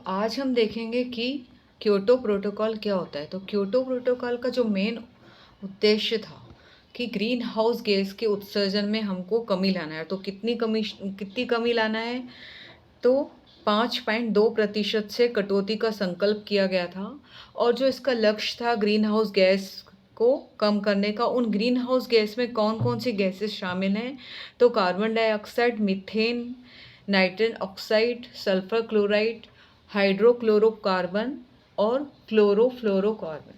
आज हम देखेंगे कि क्योटो प्रोटोकॉल क्या होता है। तो क्योटो प्रोटोकॉल का जो मेन उद्देश्य था कि ग्रीन हाउस गैस के उत्सर्जन में हमको कमी लाना है। तो कितनी कमी लाना है? तो 5.2% से कटौती का संकल्प किया गया था। और जो इसका लक्ष्य था ग्रीन हाउस गैस को कम करने का, उन ग्रीन हाउस गैस में कौन कौन सी गैसेस शामिल हैं? तो carbon dioxide, methane, nitrous oxide, sulphur chloride, hydrochlorocarbon और क्लोरोफ्लोरोकार्बन।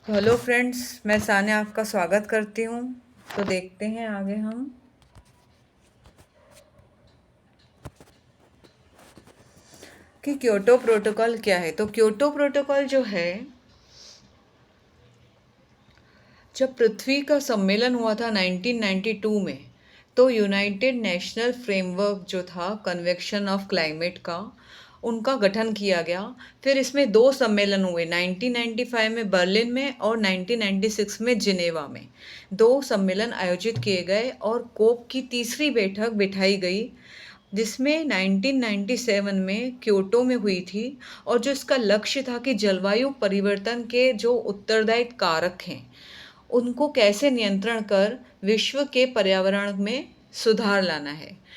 तो हेलो फ्रेंड्स, मैं सान्या आपका स्वागत करती हूँ। तो देखते हैं आगे हम कि क्योटो प्रोटोकॉल क्या है। तो क्योटो प्रोटोकॉल जो है, जब पृथ्वी का सम्मेलन हुआ था 1992 में, तो यूनाइटेड नेशनल फ्रेमवर्क जो था कन्वेक्शन ऑफ क्लाइमेट का, उनका गठन किया गया। फिर इसमें दो सम्मेलन हुए, 1995 में बर्लिन में और 1996 में जिनेवा में। दो सम्मेलन आयोजित किए गए और कोप की तीसरी बैठक बिठाई गई, जिसमें 1997 में क्योटो में हुई थी। और जो इसका लक्ष्य था कि जलवायु परिवर्तन के जो उत्तरदायी कारक हैं, उनको कैसे नियंत्रण कर विश्व के पर्यावरण में सुधार लाना है।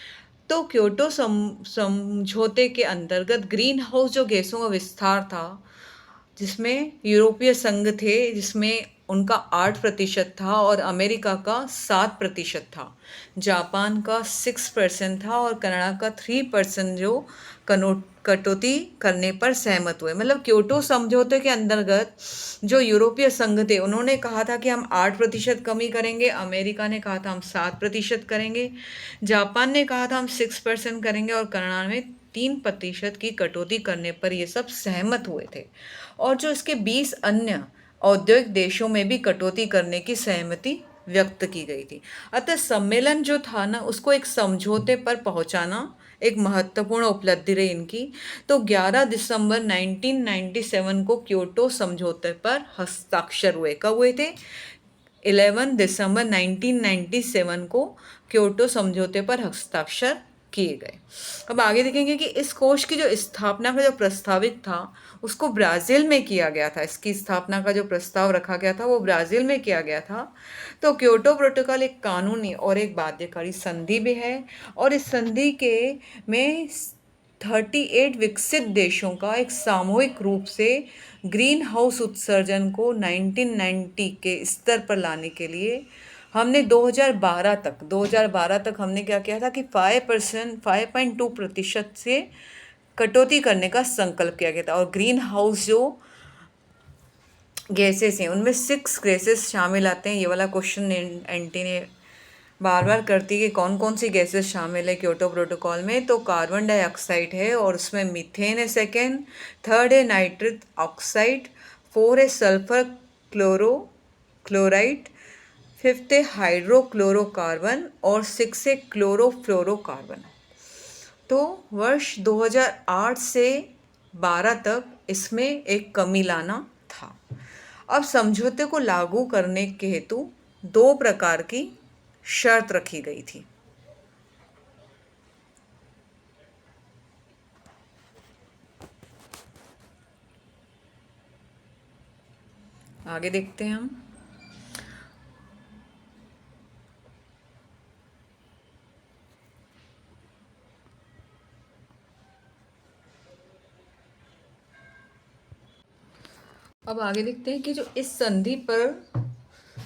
तो क्योटो समझौते के अंतर्गत ग्रीन हाउस जो गैसों का विस्तार था, जिसमें यूरोपीय संघ थे, जिसमें उनका 8% था और अमेरिका का 7% था, जापान का 6% था और कनाडा का 3% जो कटौती करने पर सहमत हुए। मतलब क्योटो समझौते के अंतर्गत जो यूरोपीय संघ थे, उन्होंने कहा था कि हम 8% कमी करेंगे, अमेरिका ने कहा था हम 7% करेंगे, जापान ने कहा था हम 6% करेंगे और कनाडा में 3% की कटौती करने पर ये सब सहमत हुए थे। और जो इसके 20 अन्य औद्योगिक देशों में भी कटौती करने की सहमति व्यक्त की गई थी। अतः सम्मेलन जो था ना, उसको एक समझौते पर पहुंचाना एक महत्वपूर्ण उपलब्धि रही इनकी। तो 11 दिसंबर 1997 को क्योटो समझौते पर हस्ताक्षर हुए। कब हुए थे? 11 दिसंबर 1997 को क्योटो समझौते पर हस्ताक्षर किए गए। अब आगे देखेंगे कि इस कोष की जो स्थापना का जो प्रस्तावित था, उसको ब्राज़ील में किया गया था। इसकी स्थापना का जो प्रस्ताव रखा गया था, वो ब्राज़ील में किया गया था। तो क्योटो प्रोटोकॉल एक कानूनी और एक बाध्यकारी संधि भी है, और इस संधि के में 38 विकसित देशों का एक सामूहिक रूप से ग्रीन हाउस उत्सर्जन को 1990 के स्तर पर लाने के लिए हमने 2012 तक हमने क्या किया था कि 5.2% से कटौती करने का संकल्प किया गया था। और ग्रीन हाउस जो गैसेस हैं, उनमें 6 गैसेस शामिल आते हैं। ये वाला क्वेश्चन एंटी ने बार बार करती है कि कौन कौन सी गैसेस शामिल है क्योटो प्रोटोकॉल में। तो कार्बन डाइऑक्साइड है, और उसमें मीथेन है सेकेंड, थर्ड है नाइट्रस ऑक्साइड, 4 है सल्फर क्लोराइड, 5th है हाइड्रोक्लोरोकार्बन और 6 है क्लोरोफ्लोरोकार्बन। तो वर्ष 2008 से 12 तक इसमें एक कमी लाना था। अब समझौते को लागू करने के हेतु 2 प्रकार की शर्त रखी गई थी। आगे देखते हैं हम। अब आगे देखते हैं कि जो इस संधि पर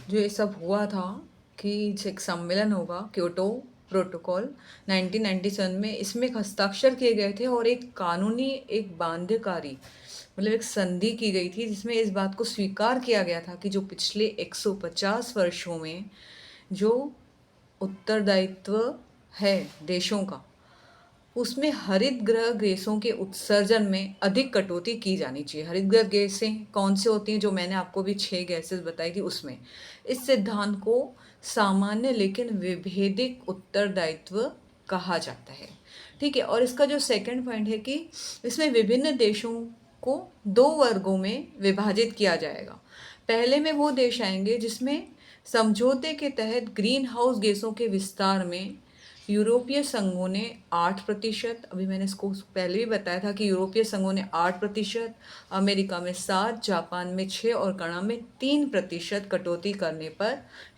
जो ये सब हुआ था कि एक सम्मेलन होगा क्योटो प्रोटोकॉल 1997 में, इसमें एक हस्ताक्षर किए गए थे और एक कानूनी, एक बाध्यकारी, मतलब एक संधि की गई थी, जिसमें इस बात को स्वीकार किया गया था कि जो पिछले 150 वर्षों में जो उत्तरदायित्व है देशों का, उसमें हरित गृह गैसों के उत्सर्जन में अधिक कटौती की जानी चाहिए। हरित गृह गैसें कौन से होती हैं? जो मैंने आपको भी 6 गैसेस बताई थी उसमें। इस सिद्धांत को सामान्य लेकिन विभेदिक उत्तरदायित्व कहा जाता है। ठीक है। और इसका जो सेकंड पॉइंट है कि इसमें विभिन्न देशों को 2 वर्गों में विभाजित किया जाएगा। पहले में वो देश आएंगे जिसमें समझौते के तहत ग्रीन हाउस गैसों के विस्तार में यूरोपीय संघों ने 8%, अभी मैंने इसको पहले भी बताया था कि यूरोपीय संघों ने 8%, अमेरिका में 7, जापान में 6 और कनाडा में 3% कटौती करने पर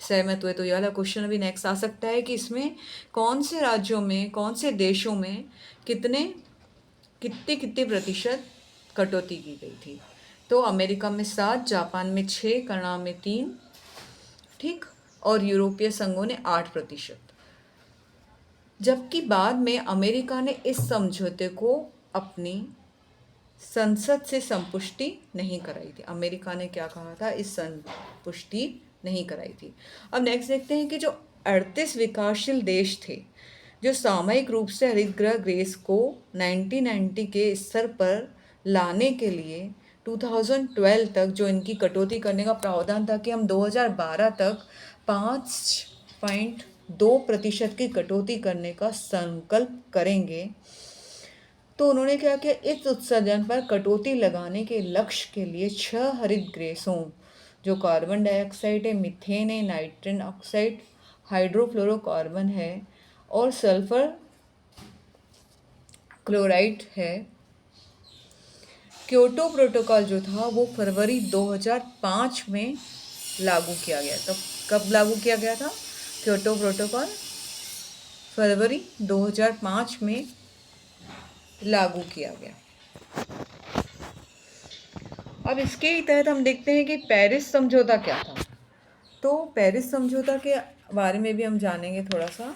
सहमत हुए। तो ये वाला क्वेश्चन अभी नेक्स्ट आ सकता है कि इसमें कौन से राज्यों में, कौन से देशों में कितने कितने कितने प्रतिशत कटौती की गई थी। तो अमेरिका में 7, जापान में 6, कनाडा में 3, ठीक, और यूरोपीय संघों ने 8%। जबकि बाद में अमेरिका ने इस समझौते को अपनी संसद से संपुष्टि नहीं कराई थी। अमेरिका ने क्या कहा था, इस संपुष्टि नहीं कराई थी। अब नेक्स्ट देखते हैं कि जो 38 विकासशील देश थे जो सामयिक रूप से हरितगृह गैस को 1990 के स्तर पर लाने के लिए 2012 तक जो इनकी कटौती करने का प्रावधान था कि हम 2012 तक 5.2% की कटौती करने का संकल्प करेंगे, तो उन्होंने क्या किया, इस उत्सर्जन पर कटौती लगाने के लक्ष्य के लिए 6 हरित गैसों जो कार्बन डाइऑक्साइड है, मीथेन है, नाइट्रस ऑक्साइड, हाइड्रोफ्लोरोकार्बन है और सल्फर क्लोराइड है। क्योटो प्रोटोकॉल जो था वो फरवरी 2005 में लागू किया गया। तब कब लागू किया गया था क्योटो प्रोटोकॉल? फरवरी 2005 में लागू किया गया। अब इसके ही तहत हम देखते हैं कि पेरिस समझौता क्या था। तो पेरिस समझौता के बारे में भी हम जानेंगे थोड़ा सा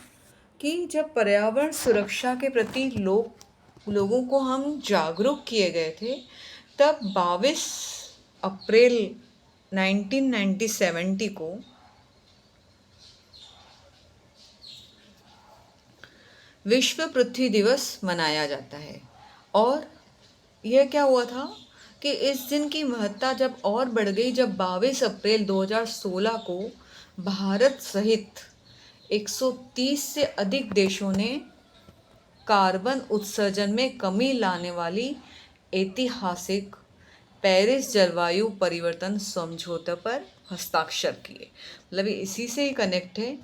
कि जब पर्यावरण सुरक्षा के प्रति लोगों को हम जागरूक किए गए थे, तब 22 अप्रैल 1970 को विश्व पृथ्वी दिवस मनाया जाता है। और यह क्या हुआ था कि इस दिन की महत्ता जब और बढ़ गई जब 22 अप्रैल 2016 को भारत सहित 130 से अधिक देशों ने कार्बन उत्सर्जन में कमी लाने वाली ऐतिहासिक पेरिस जलवायु परिवर्तन समझौते पर हस्ताक्षर किए। मतलब इसी से ही कनेक्ट है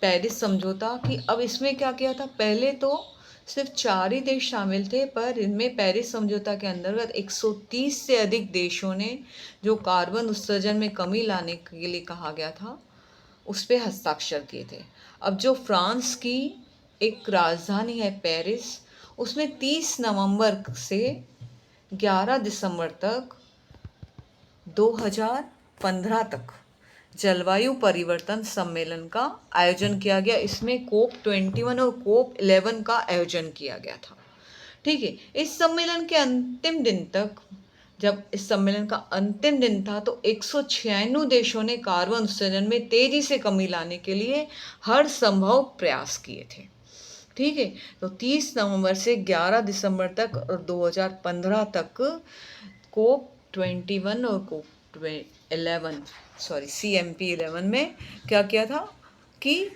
पेरिस समझौता कि अब इसमें क्या किया था, पहले तो सिर्फ 4 ही देश शामिल थे, पर इनमें पेरिस समझौता के अंतर्गत 130 से अधिक देशों ने जो कार्बन उत्सर्जन में कमी लाने के लिए कहा गया था उस पर हस्ताक्षर किए थे। अब जो फ्रांस की एक राजधानी है पेरिस, उसमें 30 नवंबर से 11 दिसंबर तक 2015 तक जलवायु परिवर्तन सम्मेलन का आयोजन किया गया। इसमें कोप 21 और कोप 11 का आयोजन किया गया था। ठीक है, इस सम्मेलन के अंतिम दिन तक, जब इस सम्मेलन का अंतिम दिन था तो 196 देशों ने कार्बन उत्सर्जन में तेजी से कमी लाने के लिए हर संभव प्रयास किए थे। ठीक है, तो 30 नवंबर से 11 दिसंबर तक और 2015 तक कोप 21 और कोप 11 CMP 11 में क्या किया था कि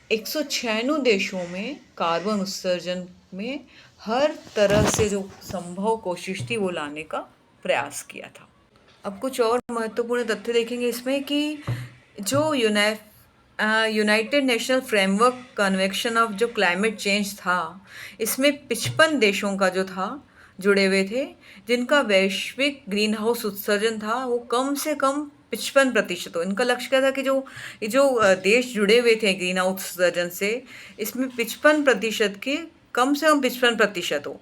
196 देशों में कार्बन उत्सर्जन में हर तरह से जो संभव कोशिश थी वो लाने का प्रयास किया था। अब कुछ और महत्वपूर्ण तथ्य देखेंगे इसमें कि जो United national framework convention of जो क्लाइमेट चेंज था, इसमें 55 देशों का जो था जुड़े हुए थे जिनका वैश्विक ग्रीन हाउस उत्सर्जन था वो कम से कम 55% हो। इनका लक्ष्य क्या था कि जो देश जुड़े हुए थे ग्रीन हाउस उत्सर्जन से, इसमें 55% के कम से कम 55% हो।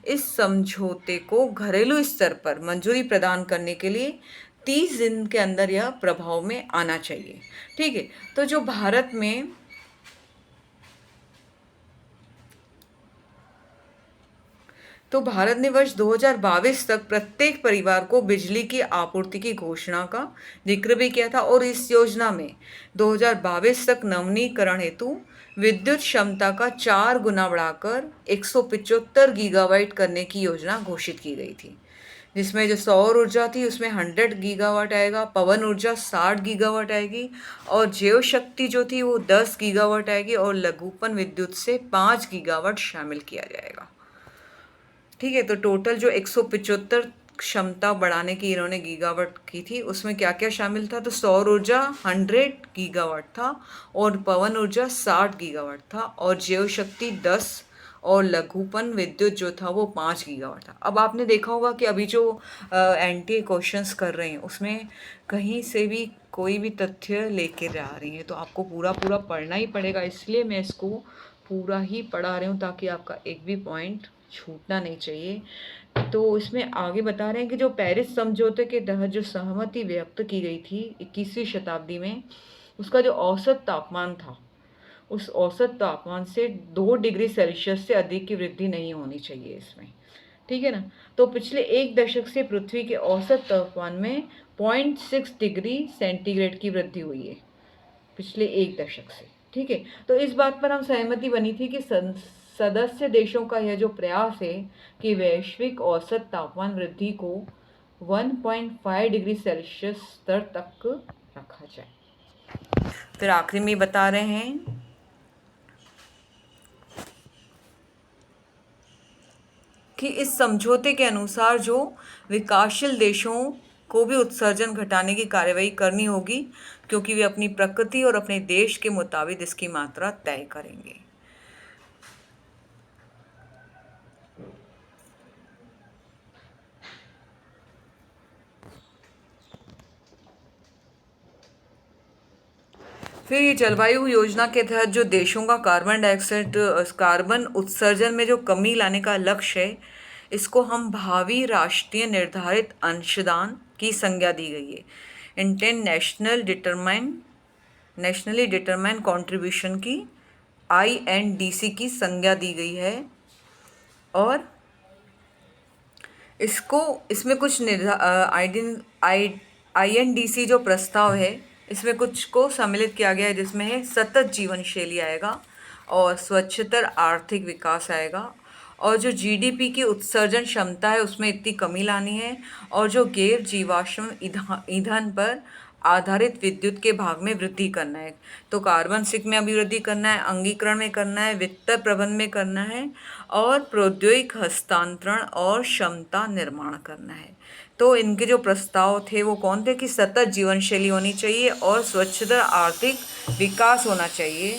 इस समझौते को घरेलू स्तर पर मंजूरी प्रदान करने के लिए 30 दिन के अंदर यह प्रभाव में आना चाहिए। ठीक है, तो जो भारत ने वर्ष 2022 तक प्रत्येक परिवार को बिजली की आपूर्ति की घोषणा का जिक्र भी किया था और इस योजना में 2022 तक नवीनीकरण हेतु विद्युत क्षमता का 4 गुना बढ़ाकर 175 गीगावाट करने की योजना घोषित की गई थी, जिसमें जो सौर ऊर्जा थी उसमें 100 गीगावाट आएगा, पवन ऊर्जा 60 गीगावाट आएगी और जैव शक्ति जो थी वो 10 गीगावाट आएगी और लघुपन विद्युत से 5 गीगावाट शामिल किया जाएगा। ठीक है, तो टोटल जो 175 क्षमता बढ़ाने की इन्होंने गीगावाट की थी, उसमें क्या क्या शामिल था? तो सौर ऊर्जा 100 गीगावाट था और पवन ऊर्जा 60 गीगावाट था और जैव शक्ति 10 और लघुपन विद्युत जो था वो 5 गीगावाट था। अब आपने देखा होगा कि अभी जो एनटीए क्वेश्चंस कर रहे हैं उसमें कहीं से भी कोई भी तथ्य लेके जा रही हैं, तो आपको पूरा पूरा पढ़ना ही पड़ेगा, इसलिए मैं इसको पूरा ही पढ़ा रही हूँ ताकि आपका एक भी पॉइंट छूटना नहीं चाहिए। तो इसमें आगे बता रहे हैं कि जो पेरिस समझौते के तहत जो सहमति व्यक्त की गई थी 21वीं शताब्दी में, उसका जो औसत तापमान था, उस औसत तापमान से 2 डिग्री सेल्सियस से अधिक की वृद्धि नहीं होनी चाहिए इसमें, ठीक है ना। तो पिछले एक दशक से पृथ्वी के औसत तापमान में 0.6 डिग्री सेंटीग्रेड की वृद्धि हुई है पिछले एक दशक से, ठीक है। तो इस बात पर हम सहमति बनी थी कि सदस्य देशों का यह जो प्रयास है कि वैश्विक औसत तापमान वृद्धि को 1.5 डिग्री सेल्सियस स्तर तक रखा जाए। फिर आखिरी में बता रहे हैं कि इस समझौते के अनुसार जो विकासशील देशों को भी उत्सर्जन घटाने की कार्रवाई करनी होगी, क्योंकि वे अपनी प्रकृति और अपने देश के मुताबिक इसकी मात्रा तय करेंगे। फिर ये जलवायु योजना के तहत जो देशों का कार्बन उत्सर्जन में जो कमी लाने का लक्ष्य है, इसको हम भावी राष्ट्रीय निर्धारित अंशदान की संज्ञा दी गई है। इंटेंट नेशनली डिटरमाइन कंट्रीब्यूशन की INDC की संज्ञा दी गई है और इसमें कुछ INDC जो प्रस्ताव है इसमें कुछ को सम्मिलित किया गया है, जिसमें है सतत जीवन शैली आएगा और स्वच्छतर आर्थिक विकास आएगा और जो GDP की उत्सर्जन क्षमता है उसमें इतनी कमी लानी है और जो गैर जीवाश्म ईंधन पर आधारित विद्युत के भाग में वृद्धि करना है। तो कार्बन सिंक में अभिवृद्धि करना है, अंगीकरण में करना है, वित्त प्रबंध में करना है और प्रौद्योगिक हस्तांतरण और क्षमता निर्माण करना है। तो इनके जो प्रस्ताव थे वो कौन थे कि सतत जीवन शैली होनी चाहिए और स्वच्छता आर्थिक विकास होना चाहिए।